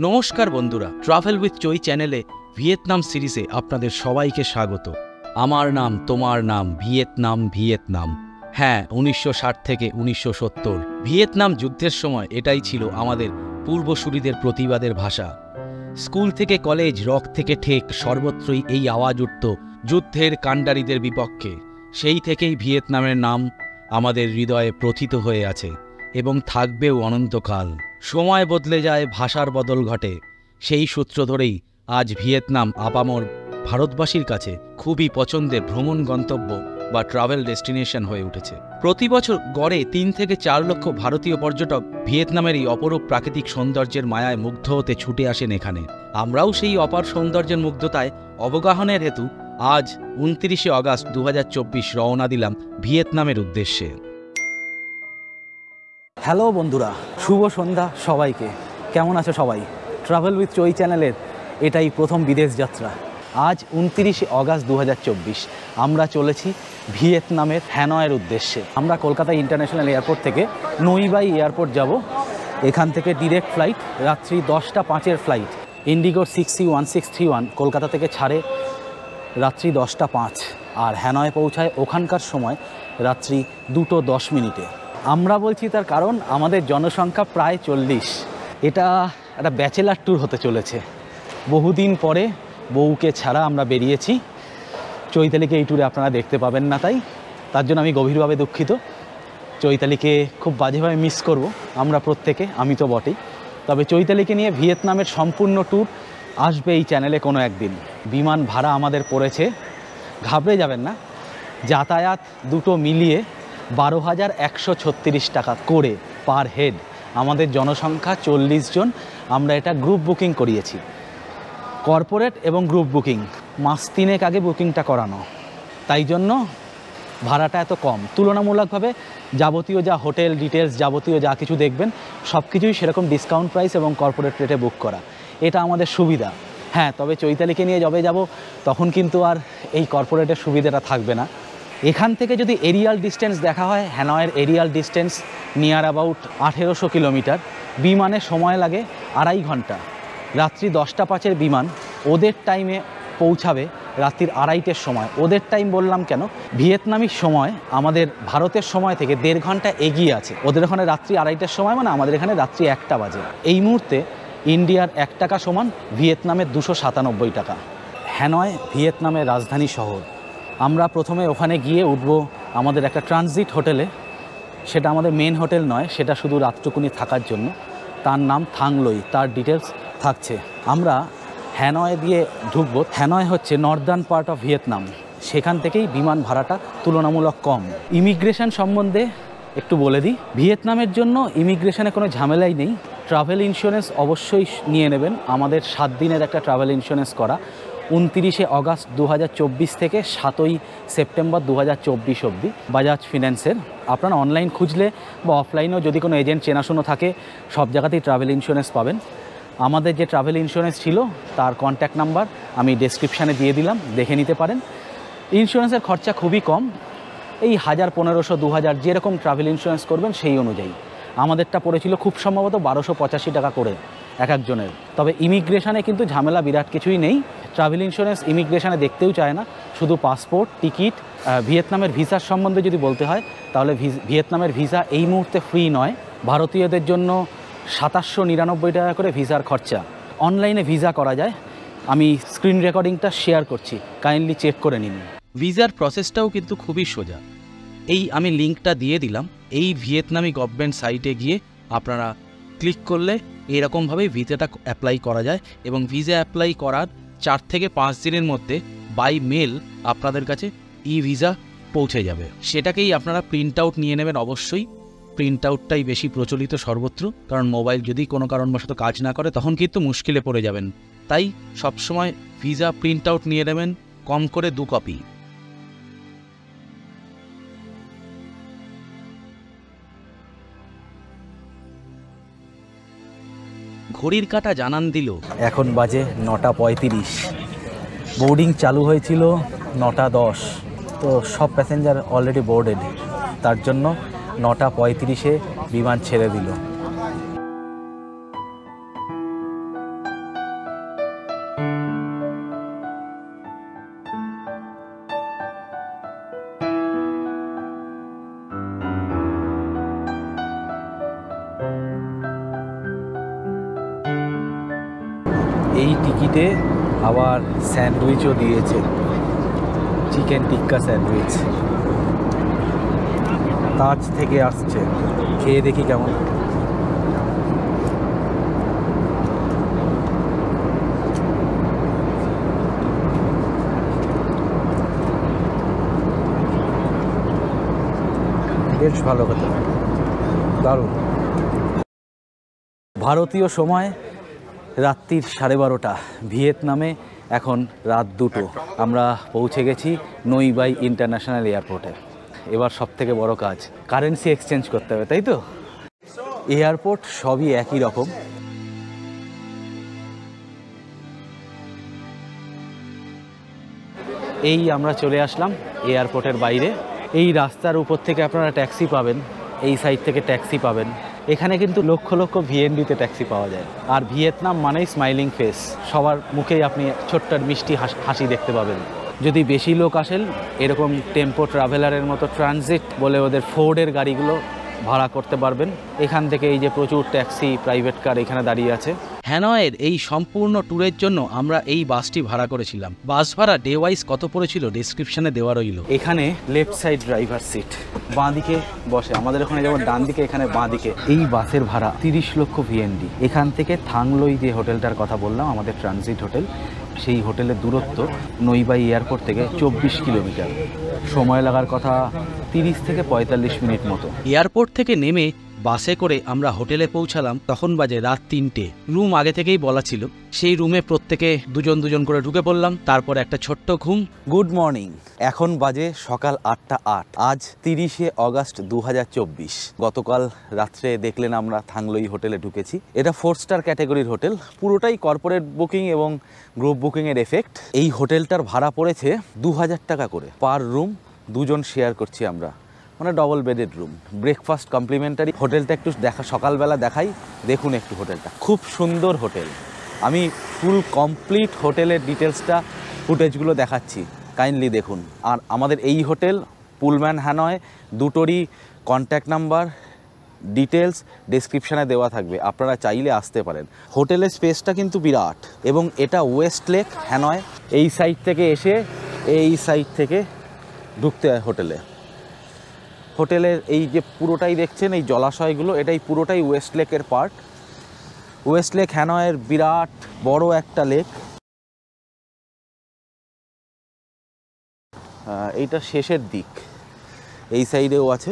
নমস্কার বন্ধুরা, travel with চই চ্যানেলে ভিয়েতনাম সিরিজে আপনাদের সবাইকে স্বাগত। আমার নাম, তোমার নাম, ভিয়েতনাম। হ্যাঁ, 1960 থেকে 1970 ভিয়েতনাম যুদ্ধের সময় এটাই ছিল আমাদের পূর্বসূরিদের প্রতিবাদের ভাষা। স্কুল থেকে কলেজ, রক থেকে ঠেক, সর্বত্রই এই আওয়াজ উঠত যুদ্ধের কাণ্ডারীদের বিপক্ষে। সেই থেকেই ভিয়েতনামের নাম আমাদের হৃদয়ে প্রথিত হয়ে আছে এবং থাকবেও অনন্তকাল। সময় বদলে যায়, ভাষার বদল ঘটে, সেই সূত্র ধরেই আজ ভিয়েতনাম আপামর ভারতবাসীর কাছে খুবই পছন্দের ভ্রমণ গন্তব্য বা ট্রাভেল ডেস্টিনেশন হয়ে উঠেছে। প্রতি বছর গড়ে 3 থেকে 4 লক্ষ ভারতীয় পর্যটক ভিয়েতনামের এই অপরূপ প্রাকৃতিক সৌন্দর্যের মায়ায় মুগ্ধ হতে ছুটে আসেন এখানে। আমরাও সেই অপার সৌন্দর্যের মুগ্ধতায় অবগাহনের হেতু আজ 29শে আগস্ট 2024 রওনা দিলাম ভিয়েতনামের উদ্দেশ্যে। হ্যালো বন্ধুরা, শুভ সন্ধ্যা সবাইকে। কেমন আছো সবাই? ট্রাভেল উইথ চই চ্যানেলের এটাই প্রথম বিদেশ যাত্রা। আজ 29শে আগস্ট 2024 আমরা চলেছি ভিয়েতনামের হ্যানয়ের উদ্দেশ্যে। আমরা কলকাতা ইন্টারন্যাশনাল এয়ারপোর্ট থেকে নই বাই এয়ারপোর্ট যাব। এখান থেকে ডিরেক্ট ফ্লাইট, রাত্রি 10টা 5-এর ফ্লাইট ইন্ডিগোর 6C1631 কলকাতা থেকে ছাড়ে রাত্রি 10টা 5, আর হ্যানয়ে পৌঁছায় ওখানকার সময় রাত্রি 2:10। আমরা বলছি তার কারণ আমাদের জনসংখ্যা প্রায় 40। এটা একটা ব্যাচেলার ট্যুর হতে চলেছে। বহুদিন পরে বউকে ছাড়া আমরা বেরিয়েছি। চৈতালিকে এই ট্যুরে আপনারা দেখতে পাবেন না, তার জন্য আমি গভীরভাবে দুঃখিত। চৈতালিকে খুব বাজেভাবে মিস করব আমরা প্রত্যেকে, আমি তো বটেই। তবে চৈতালিকে নিয়ে ভিয়েতনামের সম্পূর্ণ ট্যুর আসবে এই চ্যানেলে কোনো একদিন। বিমান ভাড়া আমাদের পড়েছে, ঘাবড়ে যাবেন না, যাতায়াত দুটো মিলিয়ে 12,136 টাকা করে পার হেড। আমাদের জনসংখ্যা 40 জন। আমরা এটা গ্রুপ বুকিং করিয়েছি, কর্পোরেট এবং গ্রুপ বুকিং। মাস 3 আগে বুকিংটা করানো, তাই জন্য ভাড়াটা এত কম। তুলনামূলকভাবে যাবতীয় যা হোটেল ডিটেলস, যাবতীয় যা কিছু দেখবেন সব কিছুই সেরকম ডিসকাউন্ট প্রাইস এবং কর্পোরেট রেটে বুক করা। এটা আমাদের সুবিধা। হ্যাঁ, তবে চৈতালিকে নিয়ে যবে যাব তখন কিন্তু আর এই কর্পোরেটের সুবিধাটা থাকবে না। এখান থেকে যদি এরিয়াল ডিস্টেন্স দেখা হয়, হ্যানয়ের aerial distance near about 1800 kilometre. বিমানে সময় লাগে 2.5 ঘন্টা। রাত্রি 10টা 5-এর বিমান ওদের টাইমে পৌঁছাবে রাত্রির 2:30-এর সময়। ওদের টাইম বললাম কেন, ভিয়েতনামির সময় আমাদের ভারতের সময় থেকে 1.5 ঘন্টা এগিয়ে আছে। ওদের ওখানে রাত্রি 2:30-এর সময়, মানে আমাদের এখানে রাত্রি 1টা বাজে। এই মুহূর্তে ইন্ডিয়ার 1 টাকা সমান ভিয়েতনামের 297 টাকা। হ্যানয় ভিয়েতনামের রাজধানী শহর। আমরা প্রথমে ওখানে গিয়ে উঠব আমাদের একটা ট্রানজিট হোটেলে। সেটা আমাদের মেন হোটেল নয়, সেটা শুধু রাতটুকুনি থাকার জন্য। তার নাম থাং লোই, তার ডিটেলস থাকছে। আমরা হ্যানয়ে দিয়ে ঢুকবো। হ্যানয় হচ্ছে নর্দার্ন পার্ট অফ ভিয়েতনাম, সেখান থেকেই বিমান ভাড়াটা তুলনামূলক কম। ইমিগ্রেশন সম্বন্ধে একটু বলে দিই। ভিয়েতনামের জন্য ইমিগ্রেশনে কোনো ঝামেলাই নেই। ট্রাভেল ইন্স্যুরেন্স অবশ্যই নিয়ে নেবেন। আমাদের 7 দিনের একটা ট্রাভেল ইন্স্যুরেন্স করা। 29শে আগস্ট 2024 থেকে 7ই সেপ্টেম্বর 2024 অবধি বাজাজ ফিন্যান্সের। আপনারা অনলাইন খুঁজলে বা অফলাইনেও যদি কোনো এজেন্ট চেনাশোনা থাকে, সব জায়গাতেই ট্রাভেল ইন্স্যুরেন্স পাবেন। আমাদের যে ট্রাভেল ইন্স্যুরেন্স ছিল তার কন্ট্যাক্ট নাম্বার আমি ডেসক্রিপশানে দিয়ে দিলাম, দেখে নিতে পারেন। ইন্স্যুরেন্সের খরচা খুবই কম, এই 1000, 1500, 2000 যেরকম ট্রাভেল ইন্স্যুরেন্স করবেন সেই অনুযায়ী। আমাদেরটা পড়েছিল খুব সম্ভবত 1285 টাকা করে এক একজনের। তবে ইমিগ্রেশনে কিন্তু ঝামেলা বিরাট কিছুই নেই। ট্রাভেল ইন্স্যুরেন্স ইমিগ্রেশনে দেখতেও চায় না, শুধু পাসপোর্ট, টিকিট। ভিয়েতনামের ভিসার সম্বন্ধে যদি বলতে হয় তাহলে ভিয়েতনামের ভিসা এই মুহূর্তে ফ্রি নয়। ভারতীয়দের জন্য 2799 টাকা করে ভিসার খরচা। অনলাইনে ভিসা করা যায়, আমি স্ক্রিন রেকর্ডিংটা শেয়ার করছি, কাইন্ডলি চেক করে নিন। ভিসার প্রসেসটাও কিন্তু খুবই সোজা। এই আমি লিঙ্কটা দিয়ে দিলাম। এই ভিয়েতনামি গভর্নমেন্ট সাইটে গিয়ে আপনারা ক্লিক করলে এরকমভাবেই ভিসাটা অ্যাপ্লাই করা যায় এবং ভিসা অ্যাপ্লাই করার 4 থেকে 5 দিনের মধ্যে বাই মেল আপনাদের কাছে ই ভিসা পৌঁছে যাবে। সেটাকেই আপনারা প্রিন্ট আউট নিয়ে নেবেন। অবশ্যই প্রিন্ট আউটটাই বেশি প্রচলিত সর্বত্র, কারণ মোবাইল যদি কোনো কারণবশত কাজ না করে তখন কিন্তু মুশকিলে পড়ে যাবেন। তাই সবসময় ভিসা প্রিন্ট আউট নিয়ে নেবেন, কম করে 2 কপি। ঘড়ির কাঁটা জানান দিল এখন বাজে 9:35। বোর্ডিং চালু হয়েছিল 9:10। তো সব প্যাসেঞ্জার অলরেডি বোর্ডেড, তার জন্য 9:35-এ বিমান ছেড়ে দিল। এই টিকিটে আবার স্যান্ডউইচও দিয়েছে, চিকেন টিক্কা স্যান্ডউইচ। তাজ থেকে আসছে, খেয়ে দেখি কেমন। বেশ ভালো কথা, দারুণ। ভারতীয় সময় রাত্রির 12:30, ভিয়েতনামে এখন রাত 2টো। আমরা পৌঁছে গেছি নই বাই ইন্টারন্যাশনাল এয়ারপোর্টে। এবার সব থেকে বড় কাজ, কারেন্সি এক্সচেঞ্জ করতে হবে, তাই তো? এয়ারপোর্ট সবই একই রকম। এই আমরা চলে আসলাম এয়ারপোর্টের বাইরে। এই রাস্তার উপর থেকে আপনারা ট্যাক্সি পাবেন, এই সাইড থেকে ট্যাক্সি পাবেন। এখানে কিন্তু লক্ষ লক্ষ ভিএনডিতে ট্যাক্সি পাওয়া যায়। আর ভিয়েতনাম মানেই স্মাইলিং ফেস, সবার মুখেই আপনি ছোট্ট মিষ্টি হাসি দেখতে পাবেন। যদি বেশি লোক আসেন, এরকম টেম্পো ট্রাভেলারের মতো ট্রানজিট বলে ওদের ফোর্ডের গাড়িগুলো ভাড়া করতে পারবেন। এখান থেকে এই যে প্রচুর ট্যাক্সি, প্রাইভেট কার এখানে দাঁড়িয়ে আছে। হ্যানয়ের এই সম্পূর্ণ ট্যুরের জন্য আমরা এই বাসটি ভাড়া করেছিলাম। বাস ভাড়া ডে ওয়াইজ কত পড়েছিল ডেসক্রিপশনে দেওয়া রইল। এখানে লেফট সাইড ড্রাইভার সিট, বাঁ দিকে বসে। আমাদের ওখানে যেমন ডান দিকে, এখানে বাঁ দিকে। এই বাসের ভাড়া 30 লক্ষ ভিএনডি। এখান থেকে থাংলোই যে হোটেলটার কথা বললাম, আমাদের ট্রানজিট হোটেল, সেই হোটেলের দূরত্ব নইবাই এয়ারপোর্ট থেকে 24 কিলোমিটার। সময় লাগার কথা 30 থেকে 45 মিনিট মতো। এয়ারপোর্ট থেকে নেমে বাসে করে আমরা হোটেলে পৌঁছালাম, তখন বাজে রাত 3টে। রুম আগে থেকেই বলা ছিল, সেই রুমে প্রত্যেকে দুজন দুজন করে ঢুকে পড়লাম, তারপর একটা ছোট্ট ঘুম। গুড মর্নিং, এখন বাজে সকাল 8টা 8। আজ 30শে অগাস্ট 2024। গতকাল রাত্রে দেখলেন আমরা থাংলোই হোটেলে ঢুকেছি। এটা 4 স্টার ক্যাটাগরির হোটেল, পুরোটাই কর্পোরেট বুকিং এবং গ্রুপ বুকিংয়ের এফেক্ট। এই হোটেলটার ভাড়া পড়েছে 2000 টাকা করে পার রুম। দুজন শেয়ার করছি আমরা, মানে double bedded room, breakfast complimentary. হোটেলটা একটু সকালবেলা দেখাই, দেখুন একটু হোটেলটা, খুব সুন্দর হোটেল। আমি ফুল কমপ্লিট হোটেলের ডিটেলসটা, ফুটেজগুলো দেখাচ্ছি, কাইন্ডলি দেখুন। আর আমাদের এই হোটেল পুলম্যান হ্যানয় দুটোরই কন্ট্যাক্ট নাম্বার, ডিটেলস ডেসক্রিপশানে দেওয়া থাকবে, আপনারা চাইলে আসতে পারেন। হোটেলের স্পেসটা কিন্তু বিরাট, এবং এটা ওয়েস্ট লেক হ্যানয়। এই সাইড থেকে এসে এই সাইড থেকে ঢুকতে হয় হোটেলে। হোটেলের এই যে পুরোটাই দেখছেন, এই জলাশয়গুলো, এটাই পুরোটাই ওয়েস্ট লেকের পার্ট। ওয়েস্ট লেক হ্যানয়ের বিরাট বড় একটা লেক। এইটা শেষের দিক, এই সাইডেও আছে,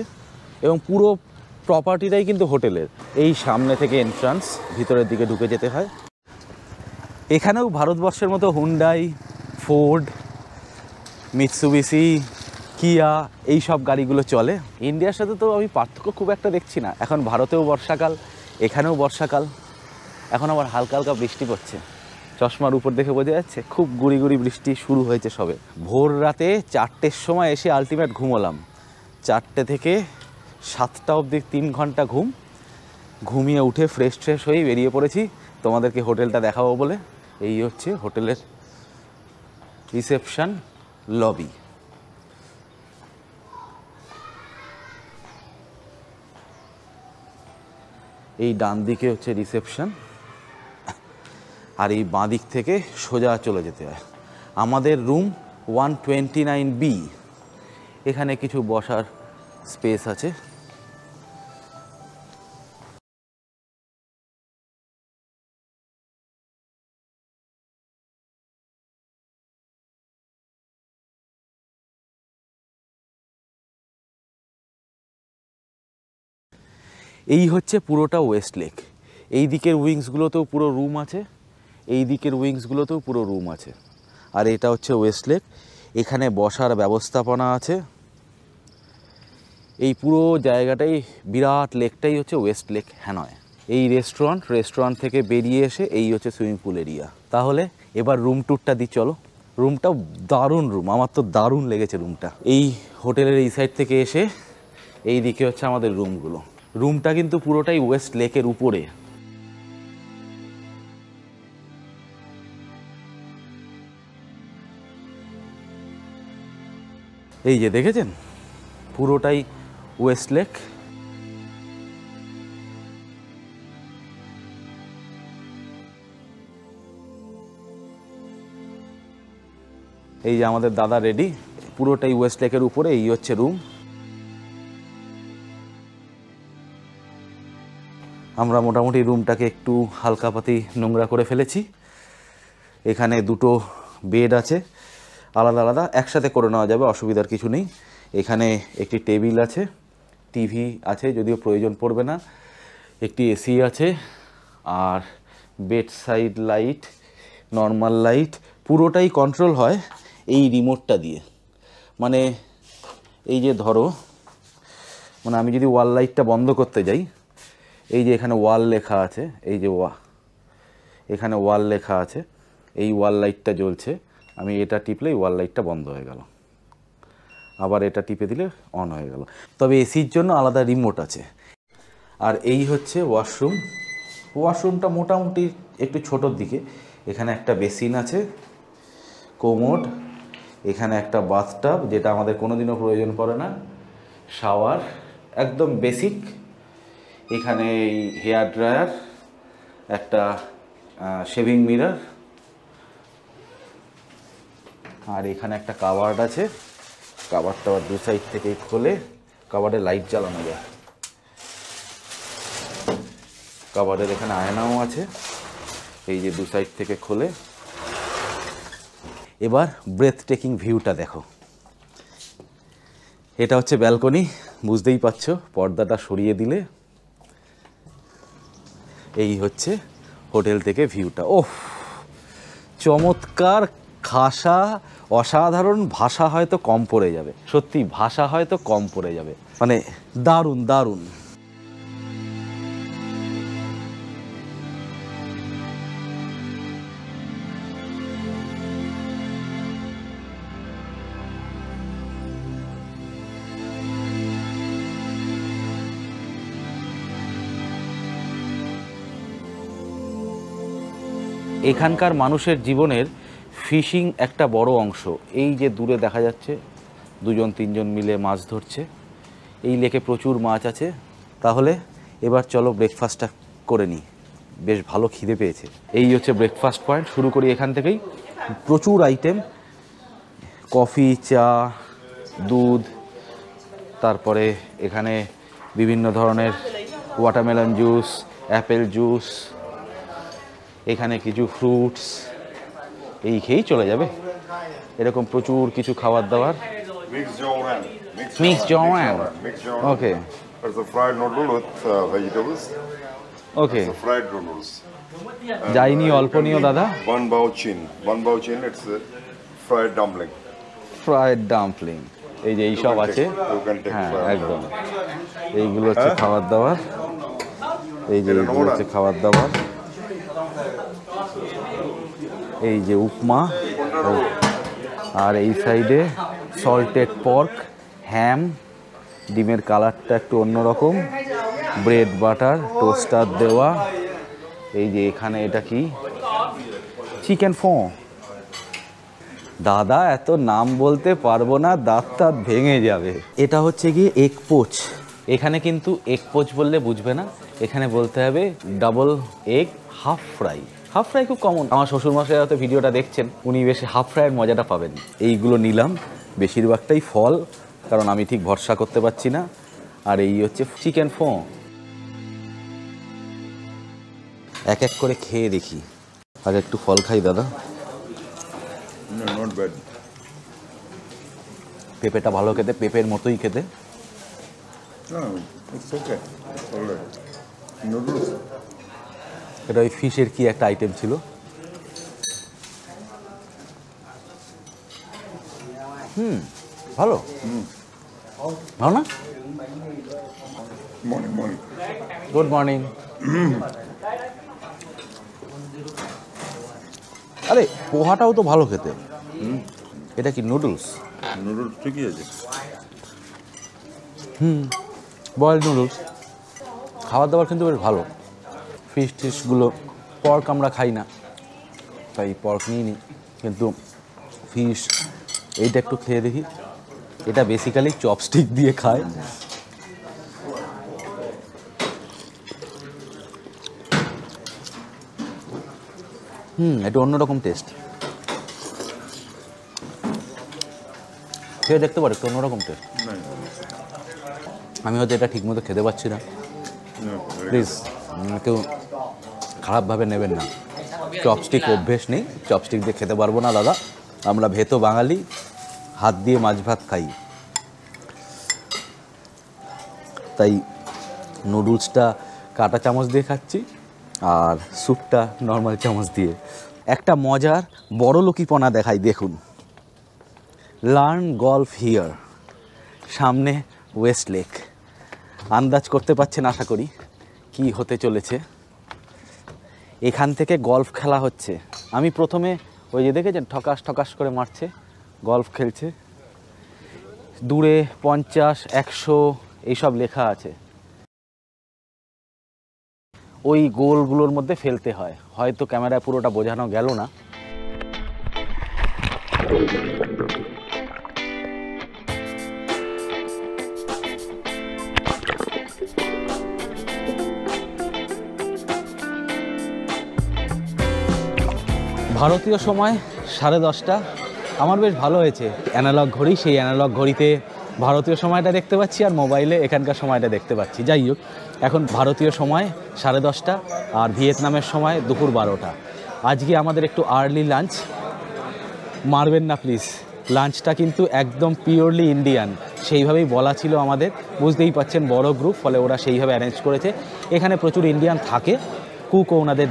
এবং পুরো প্রপার্টিটাই কিন্তু হোটেলের। এই সামনে থেকে এন্ট্রান্স, ভিতরের দিকে ঢুকে যেতে হয়। এখানেও ভারতবর্ষের মতো হুন্ডাই, ফোর্ড, মিৎসুবিশি, কিয়া, এই সব গাড়িগুলো চলে। ইন্ডিয়ার সাথে তো আমি পার্থক্য খুব একটা দেখছি না। এখন ভারতেও বর্ষাকাল, এখানেও বর্ষাকাল। এখন আবার হালকা হালকা বৃষ্টি পড়ছে, চশমার উপর দেখে বোঝা যাচ্ছে খুব গুড়ি গুড়ি বৃষ্টি শুরু হয়েছে সবে। ভোর রাতে 4টের সময় এসে আলটিমেট ঘুমোলাম। 4টে থেকে 7টা অবধি 3 ঘন্টা ঘুম। ঘুমিয়ে উঠে ফ্রেশ হয়ে বেরিয়ে পড়েছি তোমাদেরকে হোটেলটা দেখাবো বলে। এই হচ্ছে হোটেলের রিসেপশন লবি। এই ডান দিকে হচ্ছে রিসেপশন, আর এই বাঁ দিক থেকে সোজা চলে যেতে হয়। আমাদের রুম 129B। এখানে কিছু বসার স্পেস আছে। এই হচ্ছে পুরোটা ওয়েস্ট লেক। এই দিকের উইংসগুলোতেও পুরো রুম আছে, এই দিকের উইংসগুলোতেও পুরো রুম আছে। আর এটা হচ্ছে ওয়েস্ট লেক। এখানে বসার ব্যবস্থাপনা আছে। এই পুরো জায়গাটাই, বিরাট লেকটাই হচ্ছে ওয়েস্ট লেক হ্যানয়। এই রেস্টুরেন্ট থেকে বেরিয়ে এসে এই হচ্ছে সুইমিং পুল এরিয়া। তাহলে এবার রুম ট্যুরটা দিই, চলো। রুমটাও দারুণ রুম, আমার তো দারুণ লেগেছে রুমটা। এই হোটেলের এই সাইড থেকে এসে এই দিকে হচ্ছে আমাদের রুমগুলো। রুমটা কিন্তু পুরোটাই ওয়েস্ট লেকের উপরে। এই যে দেখেছেন, পুরোটাই ওয়েস্ট লেক। এই যে আমাদের দাদা রেডি, পুরোটাই ওয়েস্ট লেকের উপরে। এই হচ্ছে রুম। আমরা মোটামুটি রুমটাকে একটু হালকাপাতি নোংরা করে ফেলেছি। এখানে দুটো বেড আছে, আলাদা আলাদা, একসাথে করে নেওয়া যাবে, অসুবিধার কিছু নেই। এখানে একটি টেবিল আছে, টিভি আছে যদিও প্রয়োজন পড়বে না, একটি এসি আছে, আর bed side light, normal light, পুরোটাই কন্ট্রোল হয় এই রিমোটটা দিয়ে। মানে এই যে ধরো, মানে আমি যদি ওয়াল লাইটটা বন্ধ করতে যাই, এই যে এখানে ওয়াল লেখা আছে, এই যে এখানে ওয়াল লেখা আছে, এই ওয়াল লাইটটা জ্বলছে, আমি এটা টিপলেই ওয়াল লাইটটা বন্ধ হয়ে গেল, আবার এটা টিপে দিলে অন হয়ে গেল। তবে এসির জন্য আলাদা রিমোট আছে। আর এই হচ্ছে ওয়াশরুম। ওয়াশরুমটা মোটামুটি একটু ছোটোর দিকে। এখানে একটা বেসিন আছে, কোমোড, এখানে একটা বাথটাব যেটা আমাদের কোনোদিনও প্রয়োজন পড়ে না, শাওয়ার একদম বেসিক। এখানে এই হেয়ার ড্রায়ার, একটা শেভিং মিরর, আর এখানে একটা কাবার্ড আছে। কাবার্ডটা আবার দু সাইড থেকে খোলে, কাবার্ডে লাইট জ্বালানো যায়। কাবার্ডের এখানে আয়নাও আছে, এই যে দু সাইড থেকে খোলে। এবার ব্রেথ টেকিং ভিউটা দেখো। এটা হচ্ছে ব্যালকনি, বুঝতেই পারছো, পর্দাটা সরিয়ে দিলে এই হচ্ছে হোটেল থেকে ভিউটা। ওহ, চমৎকার, খাসা, অসাধারণ। ভাষা হয়তো কম পড়ে যাবে, সত্যি ভাষা হয়তো কম পড়ে যাবে, মানে দারুণ দারুণ। এখানকার মানুষের জীবনের ফিশিং একটা বড় অংশ। এই যে দূরে দেখা যাচ্ছে দুজন তিনজন মিলে মাছ ধরছে, এই লেকে প্রচুর মাছ আছে। তাহলে এবার চলো ব্রেকফাস্টটা করে নিই, বেশ ভালো খিদে পেয়েছে। এই হচ্ছে ব্রেকফাস্ট পয়েন্ট, শুরু করি এখান থেকেই। প্রচুর আইটেম, কফি, চা, দুধ, তারপরে এখানে বিভিন্ন ধরনের ওয়াটারমেলন জুস, অ্যাপেল জুস, এখানে কিছু ফ্রুটস, এই খেয়েই চলে যাবে। এরকম প্রচুর কিছু খাবার দাবার। Mix jawan, okay, It's a fried noodle with vegetables. Okay, It's a fried noodles. যাইনি, অল্প নিও দাদা। One bao chin. One bao chin, it's a fried dumpling. Fried dumpling, এই যে এইসব আছে। You can take হ্যাঁ, fried একদম। এইগুলো হচ্ছে খাবার দাবার, এই যে এইগুলো হচ্ছে খাবার দাবার। এই যে উপমা, আর এই সাইডে সল্টেড পর্ক, হ্যাম, ডিমের কালারটা একটু অন্যরকম, ব্রেড বাটার, টোস্টার দেওয়া। এই যে এখানে এটা কি, চিকেন ফো। দাদা এত নাম বলতে পারবো না, দাঁত টাত ভেঙে যাবে। এটা হচ্ছে গিয়ে এগ পোচ। এখানে কিন্তু এগ পোচ বললে বুঝবে না, এখানে বলতে হবে double egg half fry. Half fry খুব কমন, আমার শ্বশুরমশাই হয়তো ভিডিওটা দেখছেন, উনি বেশি হাফ ফ্রাইয়ের মজাটা পাবেন। এইগুলো নিলাম, বেশিরভাগটাই ফল, কারণ আমি ঠিক ভরসা করতে পারছি না। আর এই হচ্ছে চিকেন ফো। এক এক করে খেয়ে দেখি, আগে একটু ফল খাই দাদা। No, not bad. পেঁপেটা ভালো খেতে, পেঁপের মতোই খেতে। No, it's okay. All right. Noodles. এটা ওই ফিশের কি একটা আইটেম ছিল। ভালো, ভালো না? Morning, morning. Good morning. আরে পোহাটাও তো ভালো খেতে। এটা কি নুডলস? Noodles ঠিকই আছে। Boiled noodles. খাবার দাবার কিন্তু বেশ ভালো। ফিশ টিশগুলো, পর্ক আমরা খাই না, তাই পর্ক নিয়ে নিই, কিন্তু ফিশ এইটা একটু খেয়ে দেখি। এটা বেসিক্যালি চপস্টিক দিয়ে খায়। এটা অন্যরকম টেস্ট। খেয়ে দেখতে পারো একটু অন্যরকম টেস্ট। আমি হয়তো এটা ঠিকমতো খেতে পারছি না, প্লিজ কেউ খারাপভাবে নেবেন না। চপস্টিক অভ্যেস নেই, চপস্টিক দিয়ে খেতে পারবো না দাদা, আমরা ভেতো বাঙালি, হাত দিয়ে মাছ ভাত খাই। তাই নুডলসটা কাঁটা চামচ দিয়ে খাচ্ছি আর স্যুপটা নর্মাল চামচ দিয়ে। একটা মজার বড় লোকিপনা দেখাই, দেখুন। লার্ন গলফ হিয়ার, সামনে ওয়েস্ট লেক। আন্দাজ করতে পারছেন আশা করি কি হতে চলেছে। এখান থেকে গলফ খেলা হচ্ছে। আমি প্রথমে ওই যে দেখেছেন ঠকাস ঠকাস করে মারছে, গলফ খেলছে। দূরে 50, 100 এইসব লেখা আছে। ওই গোলগুলোর মধ্যে ফেলতে হয়, হয়তো ক্যামেরায় পুরোটা বোঝানো গেল না। ভারতীয় সময় 10:30। আমার বেশ ভালো হয়েছে, অ্যানালগ ঘড়ি, সেই অ্যানালগ ঘড়িতে ভারতীয় সময়টা দেখতে পাচ্ছি আর মোবাইলে এখানকার সময়টা দেখতে পাচ্ছি। যাই হোক, এখন ভারতীয় সময় 10:30 আর ভিয়েতনামের সময় দুপুর 12টা। আজকে আমাদের একটু আর্লি লাঞ্চ, মারবেন না প্লিজ। লাঞ্চটা কিন্তু একদম পিওরলি ইন্ডিয়ান, সেইভাবেই বলা ছিল আমাদের। বুঝতেই পাচ্ছেন বড় গ্রুপ, ফলে ওরা সেইভাবে অ্যারেঞ্জ করেছে। এখানে প্রচুর ইন্ডিয়ান থাকে, কুকও ওনাদের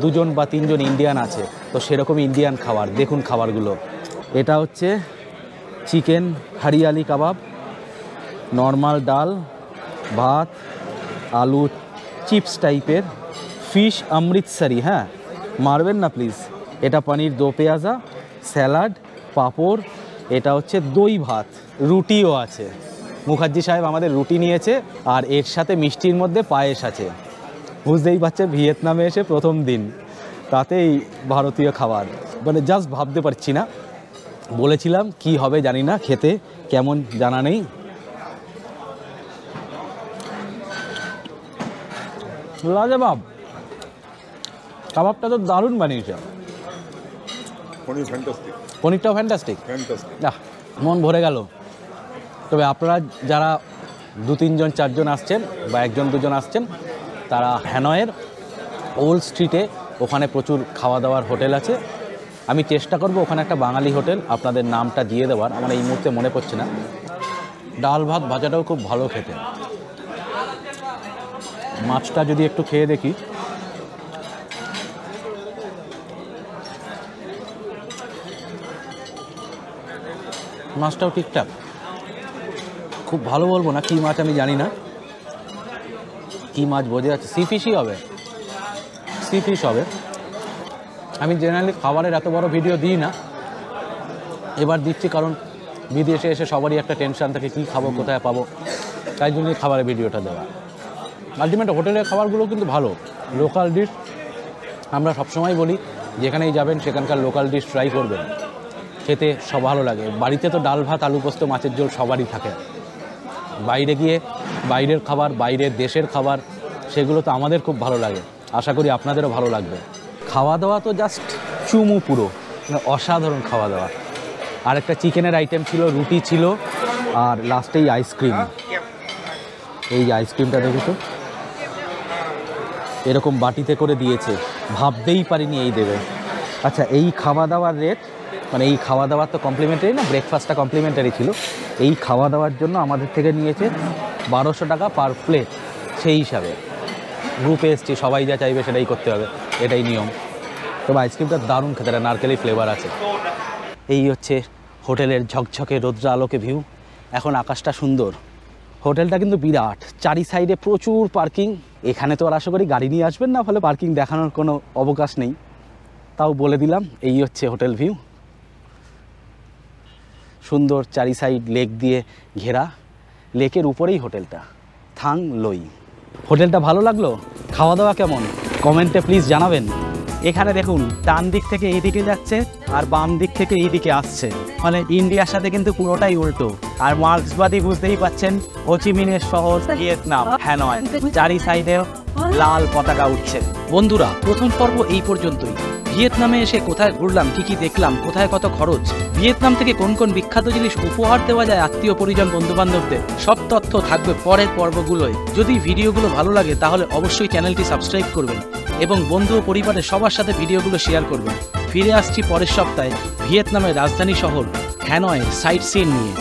2জন বা 3জন ইন্ডিয়ান আছে, তো সেরকমই ইন্ডিয়ান খাবার। দেখুন খাবারগুলো, এটা হচ্ছে চিকেন হরিয়ালি কাবাব, নর্মাল ডাল, ভাত, আলু চিপস টাইপের, ফিশ অমৃতসরি, হ্যাঁ মারবেন না প্লিজ। এটা পনির দো পেঁয়াজা, স্যালাড, পাঁপড়, এটা হচ্ছে দই ভাত, রুটিও আছে। মুখার্জি সাহেব আমাদের রুটি নিয়েছে আর এর সাথে মিষ্টির মধ্যে পায়েস আছে। বুঝতেই পারছে ভিয়েতনামে এসে প্রথম দিন, তাতেই ভারতীয় খাবার, মানে জাস্ট ভাবতে পারছি না। বলেছিলাম কি হবে জানি না, খেতে কেমন জানা নেই। লাজবাব, কাবাবটা তো দারুণ বানিয়েছে, পনিরটাও ফ্যান্টাস্টিক, মন ভরে গেল। তবে আপনারা যারা 2-3 জন 4 জন আসছেন বা 1-2 জন আসছেন, তারা হ্যানয়ের ওল্ড স্ট্রিটে ওখানে প্রচুর খাওয়া দাওয়ার হোটেল আছে। আমি চেষ্টা করব ওখানে একটা বাঙালি হোটেল আপনাদের নামটা দিয়ে দেওয়ার, আমার এই মুহূর্তে মনে পড়ছে না। ডাল ভাত ভাজাটাও খুব ভালো খেতে। মাছটা যদি একটু খেয়ে দেখি, মাছটাও ঠিকঠাক, খুব ভালো বলবো না কী মাছ আমি জানি না, কী মাছ বোঝা যাচ্ছে, সি ফিশই হবে, সি ফিশ হবে। আমি জেনারেলি খাবারের এত বড় ভিডিও দিই না, এবার দিচ্ছি কারণ বিদেশে এসে সবারই একটা টেনশন থাকে কী খাবো, কোথায় পাবো, তাই জন্যই খাবারের ভিডিওটা দেওয়া। আলটিমেট হোটেলের খাবারগুলো কিন্তু ভালো, লোকাল ডিশ। আমরা সবসময় বলি যেখানেই যাবেন সেখানকার লোকাল ডিশ ট্রাই করবেন, খেতে সব ভালো লাগে। বাড়িতে তো ডাল ভাত আলু পোস্ত মাছের ঝোল সবারই থাকে, বাইরে গিয়ে বাইরের খাবার, বাইরের দেশের খাবার, সেগুলো তো আমাদের খুব ভালো লাগে, আশা করি আপনাদেরও ভালো লাগবে। খাওয়া দাওয়া তো জাস্ট চুমু, পুরো অসাধারণ খাওয়া দাওয়া। আর একটা চিকেনের আইটেম ছিল, রুটি ছিল, আর লাস্টেই আইসক্রিম। এই আইসক্রিমটা দেখেছো, এরকম বাটিতে করে দিয়েছে, ভাবতেই পারিনি এই দেবে। আচ্ছা, এই খাওয়া দাওয়ার রেট, মানে এই খাওয়া দাওয়ার তো কমপ্লিমেন্টারি না, ব্রেকফাস্টটা কমপ্লিমেন্টারি ছিল। এই খাওয়া দাওয়ার জন্য আমাদের থেকে নিয়েছে 1200 টাকা পার প্লেট। সেই হিসাবে গ্রুপে এসছি, সবাই যা চাইবে সেটাই করতে হবে, এটাই নিয়ম। তবে আইসক্রিমটা দারুণ খেতে, নারকেলের ফ্লেভার আছে। এই হচ্ছে হোটেলের ঝকঝকে রৌদ্র আলোকে ভিউ। এখন আকাশটা সুন্দর। হোটেলটা কিন্তু বিরাট, চারি সাইডে প্রচুর পার্কিং। এখানে তো আর আশা করি গাড়ি নিয়ে আসবেন না, ফলে পার্কিং দেখানোর কোনো অবকাশ নেই, তাও বলে দিলাম। এই হচ্ছে হোটেল ভিউ, সুন্দর চারি সাইড লেক দিয়ে ঘেরা, লেকের উপরেই হোটেলটা, থাং লই। হোটেলটা ভালো লাগলো? খাওয়া দাওয়া কেমন কমেন্টে প্লিজ জানাবেন। এখানে দেখুন, ডান দিক থেকে এই দিকে যাচ্ছে আর বাম দিক থেকে এই দিকে আসছে, মানে ইন্ডিয়ার সাথে কিন্তু পুরোটাই উল্টো। আর মার্ক্সবাদী বুঝতেই পাচ্ছেন, হোচিমিনের শহর ভিয়েতনাম, হ্যানয়, চারি সাইডে লাল পতাকা উঠছে। বন্ধুরা, প্রথম পর্ব এই পর্যন্তই। ভিয়েতনামে এসে কোথায় ঘুরলাম, কি কি দেখলাম, কোথায় কত খরচ, ভিয়েতনাম থেকে কোন কোন বিখ্যাত জিনিস উপহার দেওয়া যায় আত্মীয় পরিজন বন্ধুবান্ধবদের, সব তথ্য থাকবে পরের পর্বগুলোয়। যদি ভিডিওগুলো ভালো লাগে তাহলে অবশ্যই চ্যানেলটি সাবস্ক্রাইব করবেন এবং বন্ধু ও পরিবারের সবার সাথে ভিডিওগুলো শেয়ার করবেন। ফিরে আসছি পরের সপ্তাহে ভিয়েতনামের রাজধানী শহর হ্যানয়ের সাইট সিন নিয়ে।